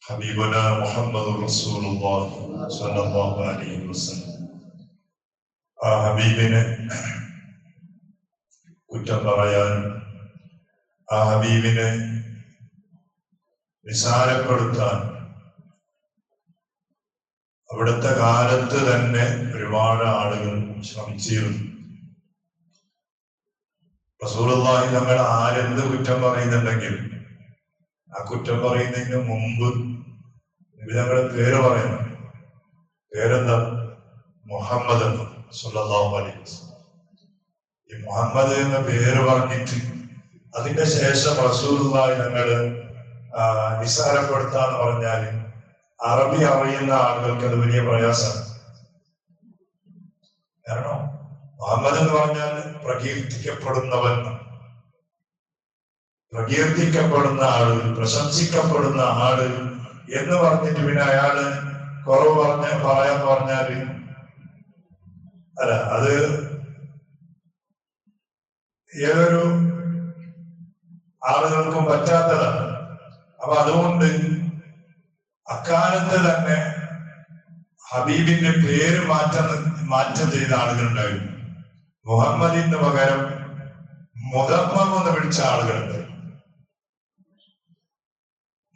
ഹബീബുന മുഹമ്മദ് റസൂലുള്ളാഹി സ്വല്ലല്ലാഹു അലൈഹി വസല്ലം. ആ ഹബീബിനെ കുറ്റം പറയാൻ, ആ ഹബീബിനെ നിസാരപ്പെടുത്താൻ അവിടുത്തെ കാലത്ത് തന്നെ ഒരുപാട് ആളുകൾ ശ്രമിച്ചിരുന്നു. റസൂലുള്ളാഹി തങ്ങൾ ആരെന്ത് കുറ്റം പറയുന്നുണ്ടെങ്കിൽ ആ കുറ്റം പറയുന്നതിന് മുമ്പ് ഞങ്ങളുടെ പേര് പറയണം. പേരെന്താ? മുഹമ്മദ് സ്വല്ലല്ലാഹു അലൈഹി വസല്ലം. ഈ മുഹമ്മദ് എന്ന പേര് പറഞ്ഞിട്ട് അതിന്റെ ശേഷം റസൂലുള്ളാഹി തങ്ങള് നിസ്സാരപ്പെടുത്താന്ന് പറഞ്ഞാല് അറബി അറിയുന്ന ആളുകൾക്ക് അത് വലിയ പ്രയാസമാണ്. കാരണം മുഹമ്മദ് എന്ന് പറഞ്ഞാൽ പ്രകീർത്തിക്കപ്പെടുന്നവൻ, പ്രകീർത്തിക്കപ്പെടുന്ന ആള്, പ്രശംസിക്കപ്പെടുന്ന ആള് എന്ന് പറഞ്ഞിട്ട് പിന്നെ അയാള് കുറവ് പറയാന്ന് പറഞ്ഞാല് അല്ല, അത് ഏതൊരു ആളുകൾക്കും പറ്റാത്തതാണ്. അപ്പൊ അതുകൊണ്ട് അക്കാലത്ത് തന്നെ ഹബീബിന്റെ പേര് മാറ്റം ചെയ്ത ആളുകളുണ്ടായിരുന്നു. മുഹമ്മദിന് പകരം മുദമ്മം എന്ന് വിളിച്ച ആളുകളുണ്ട്.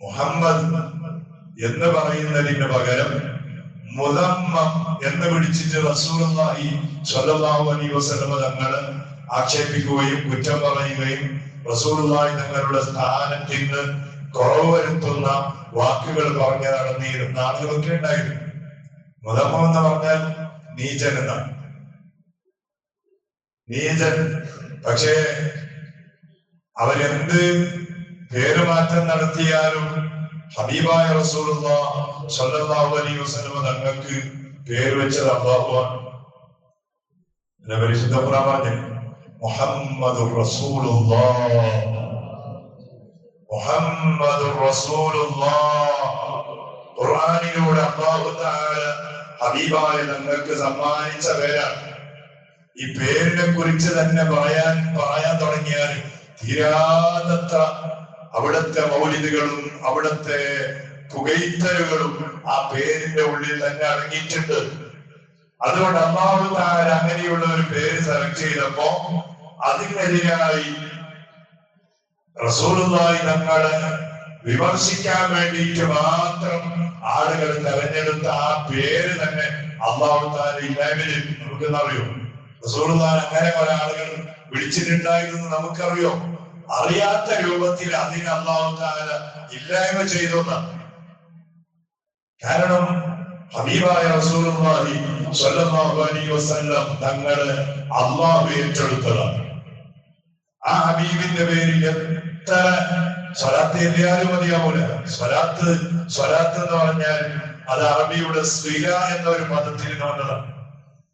മുഹമ്മദ് എന്ന് പറയുന്നതിന് പകരം മുദമ്മം എന്ന് വിളിച്ചിട്ട് റസൂലുള്ളാഹി സ്വല്ലല്ലാഹു അലൈഹി വസല്ലം തങ്ങള് ആക്ഷേപിക്കുകയും കുറ്റം പറയുകയും റസൂലുള്ളാഹി തങ്ങളുടെ സ്ഥാനത്തിന് കുറവ് വരുത്തുന്ന വാക്കുകൾ പറഞ്ഞു നടന്നിരുന്ന ആളുകളൊക്കെ ഉണ്ടായിരുന്നു. മുദമ്മം എന്ന് പറഞ്ഞാൽ നീചൻ എന്നാണ്, നീചൻ. പക്ഷേ അവരെന്ത് പേരുമാറ്റം നടത്തിയാലും ഹബീബായ റസൂലുള്ളാഹി സ്വല്ലല്ലാഹു അലൈഹി വസല്ലം തങ്ങൾക്ക് പേര് വെച്ചത് അല്ലാഹുവാണ്. പരിശുദ്ധ ഖുർആൻ പറഞ്ഞു മുഹമ്മദുർ റസൂലുള്ളാഹ്, മുഹമ്മദുർ റസൂലുള്ളാഹ്. ഖുർആനിലൂടെ അല്ലാഹു തആല ഹബീബായ തങ്ങൾക്ക് സമ്മാനിച്ച പേരാണ്. ഈ പേരിനെ കുറിച്ച് തന്നെ പറയാൻ തുടങ്ങിയാൽ തീരാതത്ര അവിടുത്തെ മൗലിദുകളും അവിടുത്തെ പുകഴ്ത്തലുകളും ആ പേരിന്റെ ഉള്ളിൽ തന്നെ അടങ്ങിയിട്ടുണ്ട്. അതുകൊണ്ട് അല്ലാഹു തആല അങ്ങനെയുള്ള ഒരു പേര് സെലക്ട് ചെയ്തപ്പോ അതിനെതിരായി റസൂലുള്ളാഹി തങ്ങളെ വിമർശിക്കാൻ വേണ്ടിയിട്ട് മാത്രം ആളുകൾ തെരഞ്ഞെടുത്ത ആ പേര് തന്നെ അല്ലാഹു തആല ഇല്ലായ്മയിൽ നമുക്കെന്നറിയോ? റസൂലുള്ളാഹി അങ്ങനെ പല ആളുകൾ വിളിച്ചിട്ടുണ്ടായിരുന്നു നമുക്കറിയോ? അറിയാത്ത രൂപത്തിൽ അതിന് അല്ലാഹു തആല ഇല്ലായ്മ ചെയ്തെന്നാണ്. കാരണം ഹബീബായ റസൂലുള്ളാഹി സ്വല്ലല്ലാഹു അലൈഹി വസല്ലം തങ്ങളെ അല്ലാഹു ഏറ്റെടുത്തതാണ്. ആ ഹബീബിന്റെ പേരിൽ എത്ര സ്വലാത്ത് എഴുതിയാലും മതിയാവൂല. സ്വലാത്ത് എന്ന് പറഞ്ഞാൽ അത് അറബിയുടെ സ്വില എന്ന ഒരു പദത്തിൽ നിന്ന് വന്നതാണ്.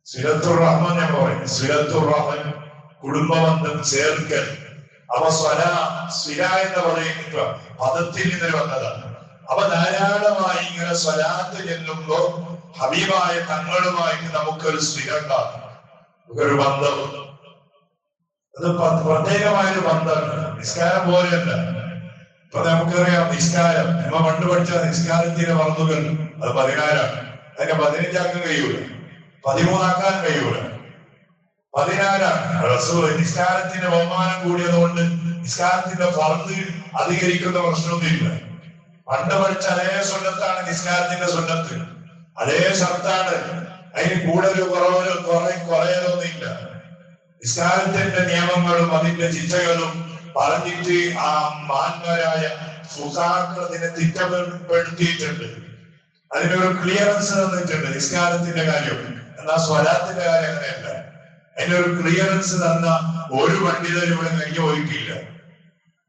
സിലത്തുർ റഹ്മാൻ എന്ന് പറയും. സിലത്തുർ റഹ്മാൻ, കുടുംബബന്ധം ചേർക്കൽ. അപ്പൊ സ്വില എന്ന് പറയുന്ന പദത്തിൽ നിന്ന് വന്നതാണ്. അപ്പൊ ധാരാളമായി ഇങ്ങനെ സ്വലാത്ത് ചെല്ലുമ്പോ ഹബീബായ തങ്ങളുമായിട്ട് നമുക്കൊരു സ്വില ഉണ്ടാകും, ഒരു ബന്ധം. അത് പ്രത്യേകമായൊരു ബന്ധമാണ്. നിസ്കാരം പോലെയല്ല. ഇപ്പൊ നമുക്കറിയാം നിസ്കാരം, നമ്മ പണ്ട് പഠിച്ച നിസ്കാരത്തിന്റെ മറന്നുകൾ അത് 14ആണ്. അതിനെ 15 ആക്കാൻ കഴിയൂല, 13 ആക്കാൻ കഴിയൂല, 14ആണ്. റസൂൽ നിസ്കാരത്തിന്റെ ബഹുമാനം കൂടിയതുകൊണ്ട് നിസ്കാരത്തിന്റെ ഫർദ് അധികരിക്കുന്ന പ്രശ്നമൊന്നുമില്ല. പണ്ട് പഠിച്ച അതേ സുന്നത്താണ് നിസ്കാരത്തിന്റെ സുന്നത്ത്, അതേ ഷർത്താണ്. അതിന് കൂടുതൽ കുറയതൊന്നുമില്ല. നിസ്കാരത്തിന്റെ നിയമങ്ങളും അതിന്റെ ശിക്ഷകളും പറഞ്ഞിട്ട് ആ മാന്മാരായ ഫുഖാക്കൾ അതിനെ തിട്ടപ്പെടുത്തിയിട്ടുണ്ട്. അതിനൊരു ക്ലിയറൻസ് തന്നിട്ടുണ്ട് നിസ്കാരത്തിന്റെ കാര്യം. എന്നാൽ സ്വലാത്തിന്റെ കാര്യം അങ്ങനെയല്ല. അതിനൊരു ക്ലിയറൻസ് തന്ന ഒരു പണ്ഡിതരും ഇവിടെ കഴിഞ്ഞു പോയിട്ടില്ല.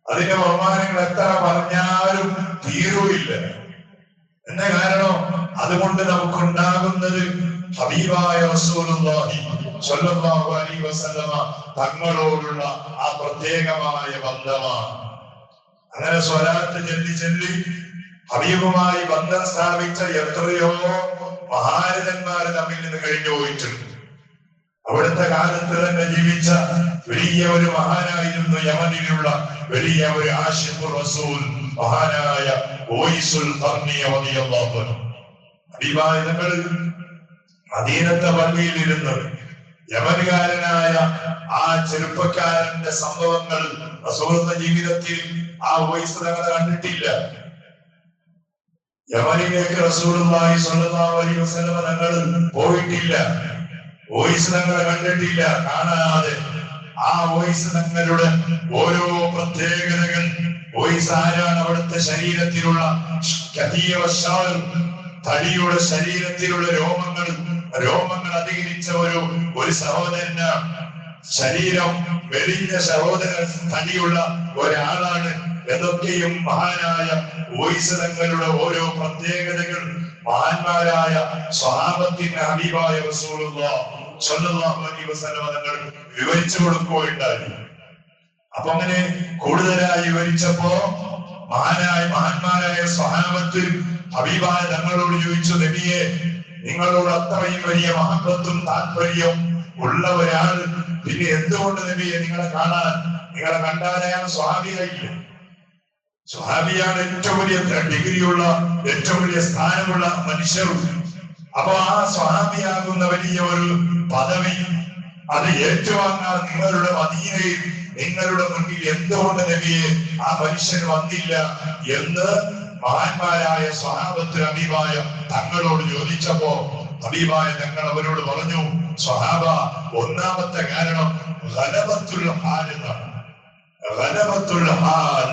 അതിന്റെ ബഹുമാനങ്ങൾ എത്ര പറഞ്ഞാലും തീരുവില്ല. എന്താ കാരണം? അതുകൊണ്ട് നമുക്കുണ്ടാകുന്നത് ഹബീബായ റസൂലുള്ളാഹി സ്വല്ലല്ലാഹു അലൈഹി വസല്ലമ തങ്ങളോടുള്ള ആ പ്രത്യേകമായ ബന്ധമാണ്. അങ്ങനെ സ്വലാത്ത് ചൊല്ലി ഹബീബുമായി ബന്ധം സ്ഥാപിച്ച എത്രയോ മഹാരഥന്മാര് തമ്മിൽ നിന്ന് കഴിഞ്ഞു പോയിട്ടുണ്ട്. അവിടുത്തെ കാലത്ത് തന്നെ ജീവിച്ച വലിയ ഒരു മഹാനായിരുന്നു യമനിലുള്ള വലിയ ഒരു ആശിഖുർ റസൂൽ മഹാനായ ഉവൈസുൽ ഖർനി റളിയല്ലാഹു അൻഹു. ഹബീബായ തങ്ങൾ മദീനത്തെ പള്ളിയിൽ ഇരുന്ന് യമനുകാരനായ ആ ചെറുപ്പക്കാരന്റെ സംഭവങ്ങൾ റസൂലുള്ളാഹിയുടെ ജീവിതത്തിൽ ആ ഉവൈസ് തങ്ങളെ കണ്ടിട്ടില്ല. യമനിലേക്ക് റസൂലുള്ളാഹി സ്വല്ലല്ലാഹു അലൈഹി വസല്ലം തങ്ങൾ പോയിട്ടില്ല. ഉവൈസ് തങ്ങളെ കണ്ടിട്ടില്ല. കാണാതെ ആ ഉവൈസ് തങ്ങളുടെ ഓരോ പ്രത്യേകതകൾ, ഉവൈസ് ആരാണ്, അവിടുത്തെ ശരീരത്തിലുള്ള തടിയുടെ ശരീരത്തിലുള്ള രോമങ്ങൾ അധികരിച്ച ഒരു സഹോദരന്, ശരീരം വെളിഞ്ഞ സഹോദരൻ തടിയുള്ള ഒരാളാണ് എന്നൊക്കെയും മഹാനായ ഉവൈസ് തങ്ങളുടെ ഓരോ പ്രത്യേകതകൾ മഹാന്മാരായ സ്വഹാബത്തിന്റെ ഹബീബായ റസൂലുള്ളാഹി സ്വല്ലല്ലാഹു അലൈഹി വസല്ലം തങ്ങൾ വിവരിച്ചു കൊടുക്കുകയുണ്ടായി. അപ്പൊ അങ്ങനെ കൂടുതലായി വിവരിച്ചപ്പോ മഹാന്മാരായ സ്വഹാബത്ത് ഹബീബായ തങ്ങളോട് ചോദിച്ചു, നബിയെ, നിങ്ങളോട് അത്രയും വലിയ മഹബത്തും താല്പര്യവും ഉള്ള ഒരാൾ പിന്നെ എന്തുകൊണ്ട് നബിയെ നിങ്ങളെ കണ്ടാൽ അയാൾ സ്വഹാബിയായില്ല? സ്വഹാബിയാണ് ഏറ്റവും വലിയ ഡിഗ്രിയുള്ള, ഏറ്റവും വലിയ സ്ഥാനമുള്ള മനുഷ്യർ. അപ്പൊ ആ സ്വഹാബിയാകുന്ന വലിയ ഒരു പദവി അത് ഏറ്റുവാങ്ങാൻ നിങ്ങളുടെ മദീനയിൽ നിങ്ങളുടെ മുന്നിൽ എന്തുകൊണ്ട് നബിയെ ആ മനുഷ്യൻ വന്നില്ല എന്ന് മഹാന്മാരായ സ്വഹാബത്ത് ഹബീബായ തങ്ങളോട് ചോദിച്ചപ്പോ ഹബീബായ തങ്ങൾ അവരോട് പറഞ്ഞു, സ്വഹാബ, ഒന്നാമത്തെ കാരണം ഗലബത്തുൽ ഹാൽ എന്നാണ്. ഗലബത്തുൽ ഹാൽ,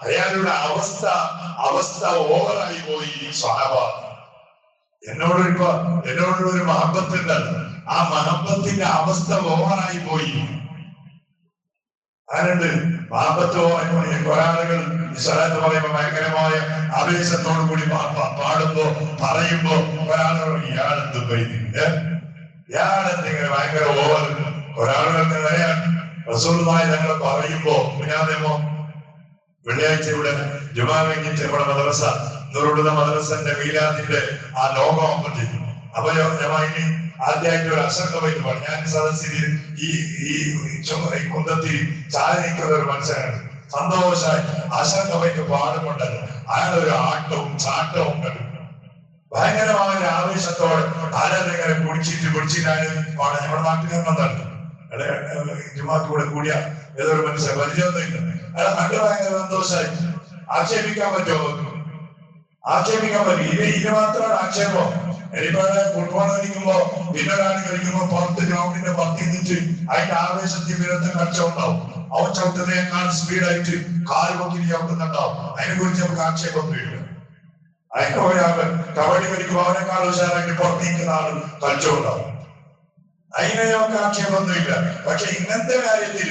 അയാളുടെ അവസ്ഥ ഓവറായി പോയി. സ്വഹാബ, എന്നോടൊരു മഹബത്തുണ്ട്, ആ മഹബത്തിന്റെ അവസ്ഥ ഓവറായി പോയി. ആരുണ്ട് മഹബത്ത്? ഒരാളുകൾ സ്വലാത്ത് പറയുമ്പോ ഭയങ്കരമായ ആവേശത്തോടു കൂടി പറയുമ്പോ ഒരാളുകൾ ഇയാളെന്തിങ്ങനെ ഭയങ്കര ഓവർ. ഒരാളുകൾക്ക് റസൂലുള്ളാഹി തങ്ങൾ പറയുമ്പോ പിന്നാതെമോ വെള്ളിയാഴ്ച ഇവിടെ ജുമാ കഴിഞ്ഞിട്ട് ഇവിടെ മദ്രസ നൂറുള്ള മദ്രസന്റെ മീലാദിന്റെ ആ ലോകം പറ്റി അപ്പൊ ജമാഇനി ആദ്യമായിട്ട് ഒരു അശർക്കവൈറ്റ് പാടും. ഞാൻ സദസ്സിൽ ഈ കുന്തത്തിൽ ചായ നിൽക്കുന്ന ഒരു മനുഷ്യനാണ്. സന്തോഷമായി അശർക്കവൈറ്റ് പാടുമുണ്ടല്ലോ, അയാളൊരു ആട്ടവും ചാട്ടവും കണ്ടു. ഭയങ്കരമായ ഒരു ആവേശത്തോടെ ആരാധകരെ കുടിച്ചിട്ടാണ് പാടാൻ. നമ്മുടെ നാട്ടിൽ വന്നതാണ് ജുമാക്ക് കൂടെ കൂടിയ ഏതൊരു മനുഷ്യൻ പരിചയമൊന്നുമില്ല. അയാളെ കണ്ടു ഭയങ്കര സന്തോഷമായി. ആക്ഷേപിക്കാൻ പറ്റുമോ? ആക്ഷേപിക്കാൻ പറ്റും. ഇത് മാത്രമാണ് ആക്ഷേപം. എനിക്കവിടെ ഫുട്ബോൾ കളിക്കുമ്പോ പിന്നൊരാൾ കളിക്കുമ്പോ ഗ്രൗണ്ടിന്റെ പുറത്ത് നിന്നിട്ട് അതിന്റെ ആവേശത്തിൽ വിരത്തെ കളിച്ചുണ്ടാവും. അവൻ ചവിട്ടുന്നതിനേക്കാൾ സ്പീഡായിട്ട് കാൽ പൊക്കി ചവിട്ടുന്നുണ്ടാവും. അതിനെ കുറിച്ച് നമുക്ക് ആക്ഷേപമൊന്നുമില്ല. അതിന്റെ ഒരാള് കബഡി കളിക്കുമ്പോ അവനേക്കാൾ ഉഷാറായിട്ട് പുറത്ത് നിൽക്കുന്ന ആൾ കളിച്ചുണ്ടാവും. അതിനെ നമുക്ക് ആക്ഷേപമൊന്നുമില്ല. പക്ഷെ ഇങ്ങനത്തെ കാര്യത്തിൽ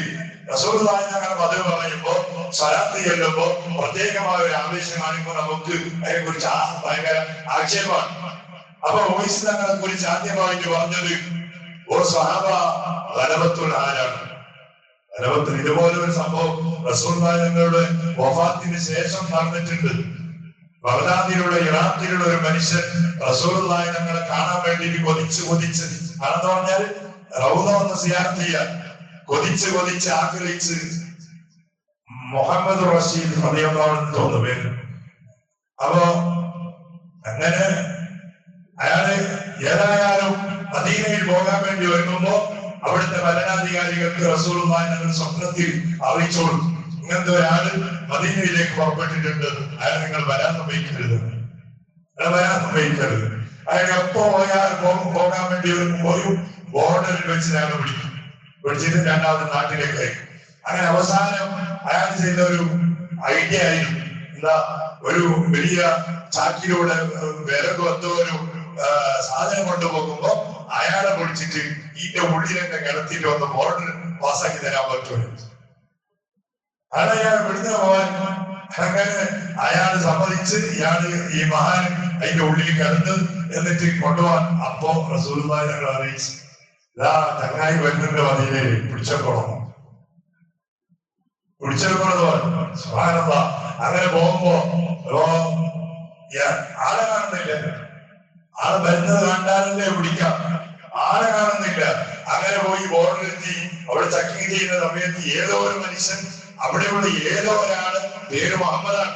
റസൂലുള്ളാഹി തങ്ങൾ പതിവ് പറയുമ്പോ സ്വലാത്ത് ചെല്ലുമ്പോ പ്രത്യേകമായ ഒരു ആവേശം കാണിക്കുമ്പോൾ നമുക്ക് അതിനെ കുറിച്ച് ഭയങ്കര ആക്ഷേപമാണ്. അപ്പൊ ഉവൈസ് തങ്ങളെ കുറിച്ച് ആദ്യമായിട്ട് പറഞ്ഞത് ഓ സ്വഹാബ, ഗലബത്തുൽ ഹാലാണ്. ഗലബത്ത് ഇതുപോലെ ഒരു സംഭവം റസൂലുള്ളാഹി തങ്ങളുടെ വഫാത്തിന് ശേഷം നടന്നിട്ടുണ്ട്. ബഗ്ദാദിലുള്ള ഇറാഖിലുള്ള ഒരു മനുഷ്യൻ റസൂലുള്ളാഹി തങ്ങളെ കാണാൻ വേണ്ടി കൊതിച്ച് ആണെന്ന് പറഞ്ഞാൽ റൗദ ഒന്ന് സിയാറത്ത് ചെയ്യാൻ കൊതിച്ച് ആഗ്രഹിച്ച് മുഹമ്മദ് റഷീദ് റളിയല്ലാഹു അൻഹു തോന്നുന്നു പേര്. അപ്പോ അങ്ങനെ അയാള് ഏതായാലും മദീനയിൽ പോകാൻ വേണ്ടി ഒരുങ്ങുമ്പോ അവിടുത്തെ ഭരണാധികാരികൾക്ക് റസൂലുള്ളാഹി തങ്ങൾ സ്വപ്നത്തിൽ അറിയിച്ചോളൂ, ഇങ്ങനത്തെ ഒരാള് മദീനയിലേക്ക് പുറപ്പെട്ടിട്ടുണ്ട്, അയാൾ നിങ്ങൾ വരാൻ സമ്മതിക്കരുത്. അയാൾ എപ്പോ പോകാൻ വേണ്ടി ഒരുങ്ങുമ്പോഴും ബോർഡറിൽ വെച്ച് ഞങ്ങൾ പിടിച്ചിട്ട് രണ്ടാമത് നാട്ടിലേക്ക് അയക്കും. അങ്ങനെ അവസാനം അയാൾ ചെയ്ത ഒരു ഐഡിയ ആയിരുന്നു, എന്താ, ഒരു വലിയ ചാക്കിലൂടെ വിറക് എന്തോ ഒരു സാധനം കൊണ്ടുപോകുമ്പോ അയാളെ വിളിച്ചിട്ട് ഇതിന്റെ ഉള്ളിലെന്നെ കിടത്തിട്ട് വന്ന് ബോർഡർ പാസ്സാക്കി തരാൻ പറ്റുമോ? അയാൾ വിടുന്ന പോകാൻ അങ്ങനെ അയാൾ സമ്മതിച്ച് ഈ മഹാൻ അതിന്റെ ഉള്ളിൽ കിടന്ന് എന്നിട്ട് കൊണ്ടുപോകാൻ. അപ്പോ റസൂലുള്ളാഹി തങ്ങൾ അറിയിച്ചു, ഇതാ ചങ്ങായി വരുന്നുണ്ട്, മദീനയിൽ പിടിച്ചെടുക്കണം. സുബ്ഹാനല്ലാഹ്. അങ്ങനെ പോകുമ്പോ ആളെ കാണുന്നില്ല. ആളെ വരുന്നത് കണ്ടാലല്ലേ പിടിക്കാം. ആളെ കാണുന്നില്ല. അങ്ങനെ പോയി ബോർഡറിലെത്തി അവിടെ ചെക്കിങ് ചെയ്യുന്ന സമയത്ത് ഏതോ ഒരു മനുഷ്യൻ, അവിടെയുള്ള ഏതോ ഒരാള്, പേര് മുഹമ്മദാണ്,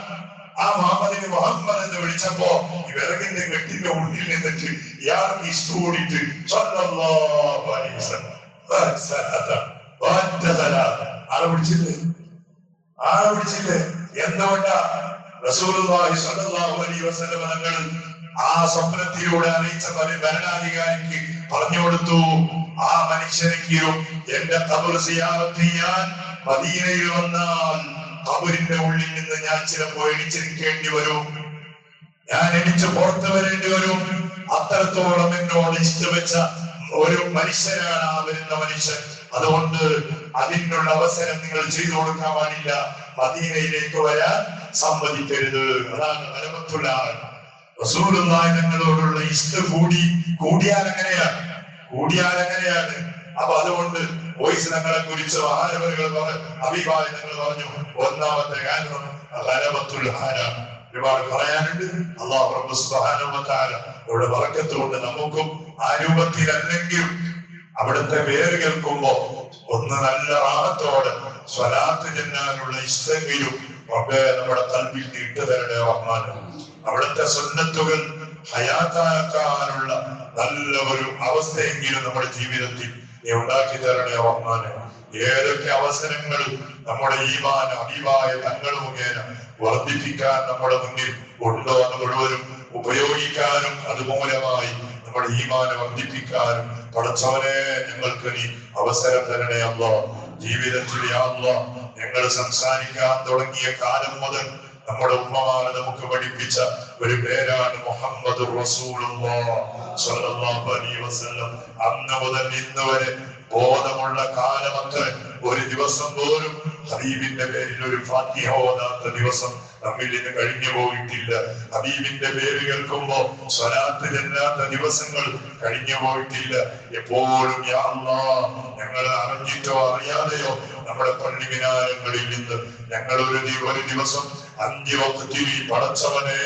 ആ മുഹമ്മദിനെ മുഹമ്മദ് മുഹമ്മദ് എന്ന് വിളിച്ചപ്പോ ഈ വിറകിന്റെ കെട്ടിന്റെ ഉള്ളിൽ നിന്നിട്ട് ഇയാൾക്ക് ഇഷ്ടം കൂടിയിട്ട് ആളെ വിളിച്ചില്ലേ? ആളെ വിളിച്ചില്ലേ? എന്തുകൊണ്ടാ? റസൂലുള്ളാഹി സ്വല്ലല്ലാഹു അലൈഹി വസല്ലം തങ്ങൾ ആ സ്വപ്നത്തിലൂടെ അറിയിച്ച ഭരണാധികാരിക്ക് പറഞ്ഞു കൊടുത്തു, ആ മനുഷ്യനെങ്കിലും എന്റെ ഖബർ സിയാറത്ത് ചെയ്യാൻ മദീനയിൽ വന്നാൽ ഖബറിന്റെ ഉള്ളിൽ നിന്ന് ഞാൻ ചിലപ്പോൾ എണിച്ചിരിക്കേണ്ടി വരും, ഞാൻ എണിച്ച് പുറത്തു വരേണ്ടി വരും. അത്രത്തോളം എന്നോട് ഇഷ്ടവെച്ച ഒരു മനുഷ്യനാണ് ആ വരുന്ന മനുഷ്യൻ. അതുകൊണ്ട് അതിനുള്ള അവസരം നിങ്ങൾ ചെയ്തു കൊടുക്കാൻ പാടില്ല, മദീനയിലേക്ക് വരാൻ സമ്മതിക്കരുത്. അതാണ് അലമത്തുള്ള ആൾ. റസൂലുള്ളാഹി തങ്ങളോടുള്ള ഇഷ്ടം കൂടിയാൽ എങ്ങനെയാണ്? അപ്പൊ അതുകൊണ്ട് വോയിസ് തങ്ങളെ കുറിച്ച് മഹാനവരുകൾ അഭിപ്രായങ്ങൾ പറഞ്ഞു. ഒന്നാമത്തെ കാരണം അലമത്തുൽ ഹാരാണ്. ഒരുപാട് പറയാനുണ്ട്. അല്ലാഹു റബ്ബ് സുബ്ഹാനഹു വ തആല അവിടെ ബറക്കത്ത് കൊണ്ട് നമുക്കും ആ രൂപത്തിൽ അല്ലെങ്കിലും അവിടുത്തെ പേര് കേൾക്കുമ്പോ ഒന്ന് നല്ല റാഹത്തോടെ സ്വലാത്ത് ചെല്ലാനുള്ള ഇഷ്ടമെങ്കിലും റബ്ബേ നമ്മുടെ ഖൽബിൽ ഇട്ടു തരണേ റഹ്മാൻ. അവിടുത്തെ സുന്നത്തുകൾ ഹയാത്താക്കാനുള്ള നല്ല ഒരു അവസ്ഥയെങ്കിലും നമ്മുടെ ജീവിതത്തിൽ നീ ഉണ്ടാക്കി തരണേ റഹ്മാൻ. ഏതൊക്കെ അവസരങ്ങൾ നമ്മുടെ ഈമാൻ ഹബീബായ തങ്ങൾ മുഖേന വർദ്ധിപ്പിക്കാൻ നമ്മുടെ മുന്നിൽ ഉണ്ടോ അത് മുഴുവനും ഉപയോഗിക്കാനും അതുമൂലമായി നമ്മുടെ ഈമാനെ വർദ്ധിപ്പിക്കാനും പടച്ചവനെ ഞങ്ങൾക്ക് നീ അവസരം തരണേ അല്ലാഹ്. ജീവിതത്തിൽ യാ അല്ലാഹ് ഞങ്ങൾ സംസാരിക്കാൻ തുടങ്ങിയ കാലം മുതൽ നമ്മുടെ ഉമ്മമാരെ നമുക്ക് പഠിപ്പിച്ച ഒരു പേരാണ് മുഹമ്മദ് റസൂലുള്ളാഹി സ്വല്ലല്ലാഹു അലൈഹി വസല്ലം. അന്ന് മുതൽ ഇന്ന് വരെ ബോധമുള്ള കാലമത്ര ഒരു ദിവസം പോലും ഹബീബിന്റെ പേരിൽ ഒരു ഫാത്തിഹ ഓതാത്ത ദിവസം നമ്മിൽ നിന്ന് കഴിഞ്ഞു പോയിട്ടില്ല. ഹബീബിന്റെ പേര് കേൾക്കുമ്പോ സ്വലാത്ത് ചെല്ലാത്ത ദിവസങ്ങൾ കഴിഞ്ഞു പോയിട്ടില്ല. എപ്പോഴും യാ അല്ലാഹ് ഞങ്ങൾ അറിഞ്ഞിട്ടോ അറിയാതെയോ നമ്മുടെ പള്ളി മിനാരങ്ങളിൽ നിന്ന് ഞങ്ങൾ ഒരു ദിവസം 5 വഖത്തിൽ പടച്ചവനെ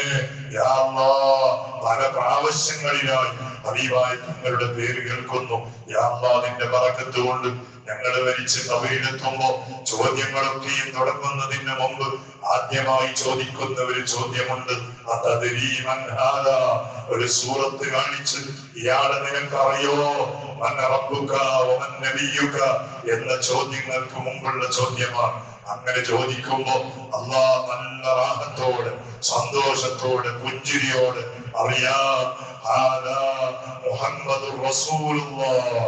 യാ അല്ലാഹ് പല പ്രാവശ്യങ്ങളിലായി ഹബീബായ തങ്ങളുടെ പേര് കേൾക്കുന്നു. യാ അല്ലാഹ് നിന്റെ ബറക്കത്ത് കൊണ്ട് ഞങ്ങൾ മരിച്ച് ഖബറിലെത്തുമ്പോ ചോദ്യങ്ങളൊക്കെയും തുടങ്ങുന്നതിന് മുമ്പ് ആദ്യമായി ചോദിക്കുന്ന ഒരു ചോദ്യമുണ്ട്. അതദരീ മൻ ഹാദാ? ഒരു സൂറത്ത് കാണിച്ച് ഇയാളെ നിനക്കറിയോ? മൻ റബ്ബുക വമൻ നബിയുക എന്ന ചോദ്യങ്ങൾക്ക് മുമ്പുള്ള ചോദ്യമാണ്. അങ്ങനെ ചോദിക്കുമ്പോ അല്ലാഹ് നല്ല റാഹത്തോടെ സന്തോഷത്തോടെ പുഞ്ചിരിയോടെ അറിയാം ഹാദാ മുഹമ്മദുർ റസൂലുള്ളാഹ്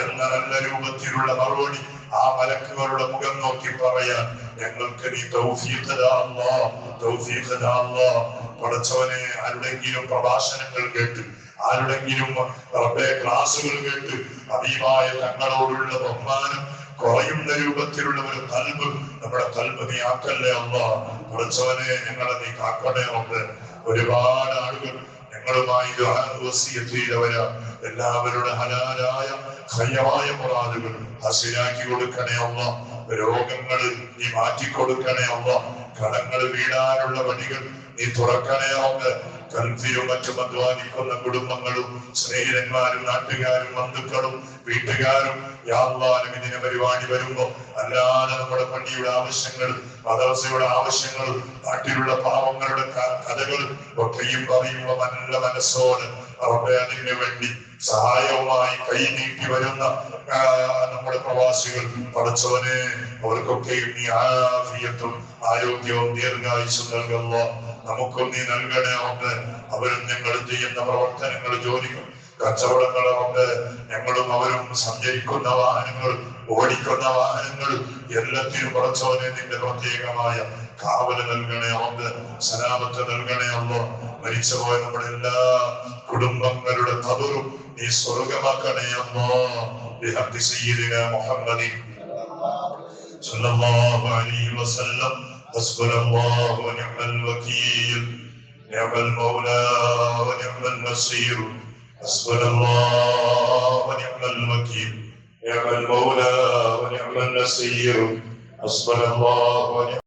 എന്ന നല്ല രൂപത്തിലുള്ള മറുപടി ആ മലക്കുകളുടെ മുഖം നോക്കി പറയാൻ ഞങ്ങൾക്ക് നീ തൗഫീഖ് തരാ അല്ലാഹ്, തൗഫീഖ് തരാ അല്ലാഹ്. പടച്ചവനെ ആരുടെങ്കിലും പ്രഭാഷണങ്ങൾ കേട്ട് ആരുടെങ്കിലും റബ്ബേ ക്ലാസുകൾ കേട്ട് ഹബീബായ തങ്ങളോടുള്ള ബഹുമാനം കുറയുന്ന രൂപത്തിലുള്ള ഒരു ഖൽബ് നമ്മുടെ ഖൽബ് നീ ആക്കല്ലേ അല്ലാഹ്. പടച്ചവനെ ഞങ്ങളെ നീ കാക്കണേ റബ്ബേ. ഒരുപാട് ആളുകൾ ഞങ്ങളുമായി വസിയത്ത് ചെയ്തവരാ. എല്ലാവരുടെ ഹലാലായ ഖൈറായ മുറാദുകൾ ഹസിലാക്കി കൊടുക്കണേ അല്ലാഹ്. രോഗങ്ങൾ നീ മാറ്റിക്കൊടുക്കണേ അല്ലാഹ്. കടങ്ങൾ വീടാനുള്ള വഴികൾ നീ തുറക്കണേ റബ്ബേ. ഗൾഫിലും മറ്റും അധ്വാനിക്കുന്ന കുടുംബങ്ങളും സ്നേഹിതന്മാരും നാട്ടുകാരും ബന്ധുക്കളും വീട്ടുകാരും യാ അല്ലാഹ് ഇതിനെ പരിപാടി വരുമ്പോ അല്ലാതെ നമ്മുടെ പള്ളിയുടെ ആവശ്യങ്ങൾ മദ്രസയുടെ ആവശ്യങ്ങൾ നാട്ടിലുള്ള പാവങ്ങളുടെ കഥകൾ ഒക്കെയും പറയുമ്പോ നല്ല മനസ്സോട് റബ്ബേ അതിനു വേണ്ടി സഹായവുമായി കൈ നീട്ടി വരുന്ന നമ്മുടെ പ്രവാസികൾ പടച്ചവനെ അവർക്കൊക്കെയും നീ ആഫിയത്തും ആരോഗ്യവും ദീർഘായുസ്സും നൽകുന്നു. നമുക്കും നീ നൽകണേ റബ്ബേ. അവരും ഞങ്ങൾ ചെയ്യുന്ന പ്രവർത്തനങ്ങൾ ജോലികൾ കച്ചവടങ്ങൾ റബ്ബേ ഞങ്ങളും അവരും സഞ്ചരിക്കുന്ന വാഹനങ്ങൾ ഓടിക്കുന്ന വാഹനങ്ങൾ എല്ലാത്തിനും പടച്ചവനെ നിന്റെ പ്രത്യേകമായ കാവല് നൽകണേ റബ്ബേ. സലാമത്ത് നൽകണേ അല്ലാഹ്. മരിച്ചുപോയ നമ്മുടെ എല്ലാ കുടുംബങ്ങളുടെ ഖബറും നീ സ്വർഗമാക്കണേ അല്ലാഹ്. ബിഹഖി സയ്യിദിനാ മുഹമ്മദിൻ സല്ലല്ലാഹു അലൈഹി വസല്ലം. حسبنا الله ونعم الوكيل نعم المولى ونعم النصير. حسبنا الله ونعم الوكيل نعم المولى ونعم النصير. حسبنا الله ونعم